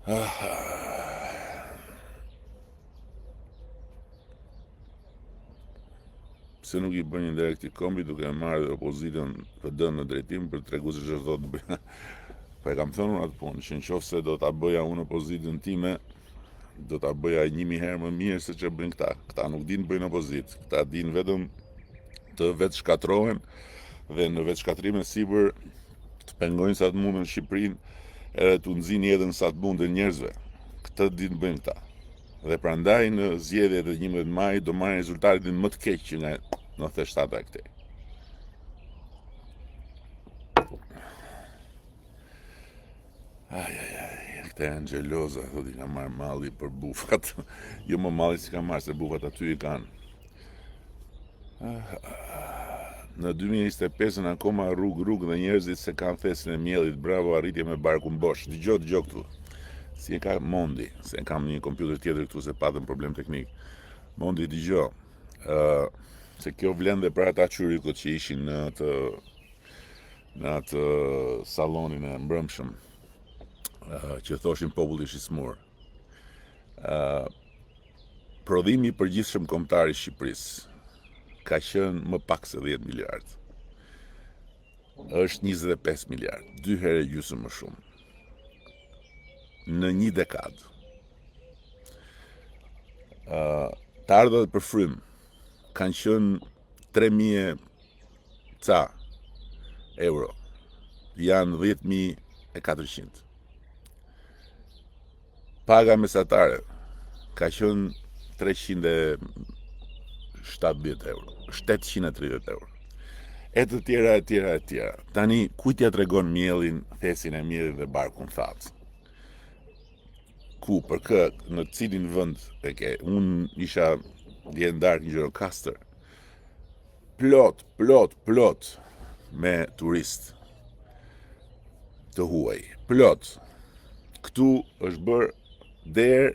Pse nuk I bën një direkt I kombi duke marrë opozitën PD në drejtim për tregu se çfarë thotë bëja. Po e kam thënë unë atë punë, që nëse do ta bëja unë opozitën time, do ta bëja 1000 herë më mirë se ç'e bëjnë këta. Këta nuk dinë bëjnë opozitë. Këta dinë vetëm të vetë shkatrohen dhe në vetë shkatrimin sipër të pengojnë sa të mundën Shqipërinë edhe të nxinë jetën sa të mundën njerëzve. Këtë dinë bëjnë këta. Dhe prandaj në zgjedhjet e 11 maj do marrin rezultatin më të keq që nga 97 këtej. Këta janë xheloza, thotë I ka marrë malli për bufat. Jo më malli si ka marrë, se bufat aty I kanë. Në 2025 akoma rrugë dhe njerëzit se kanë thesin e miellit, bravo, arritje me barkun bosh. Dëgjoj këtu. Si e ka Mondi, se kam një kompjuter tjetër këtu se patëm problem teknik. Mondi dëgjoj. Se kjo vlen dhe për ata qyrikut që ishin në atë salonin e mbrëmshëm, që thoshin populli është I smur. Prodhimi I përgjithshëm kombëtar I Shqipërisë ka qenë më pak se 10 miliardë. Është 25 miliardë, 2 herë gjysmë më shumë. Në një dekadë. Të ardhurat për frym kanë qenë 3000 ca euro. Janë 10.400. Paga mesatare ka qenë 370 euro, 730 euro. E të tjera. Tani, kujt ja tregon mielin, thesin e miellit dhe barkun thatë? Ku, për kë, në cilin vend e ke? Unë isha dje darkë në Gjirokastër. Plot me turist të huaj. Plot. Këtu është bërë derë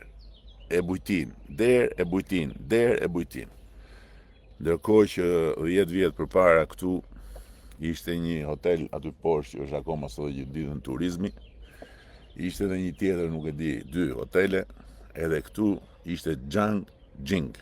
e bujtin. Ndërkohë që 10 vjet përpara këtu ishte një hotel aty poshtë që është akoma sot ditën turizmi. Ishte edhe një tjetër, nuk e di, 2 hotele, edhe këtu ishte Jing.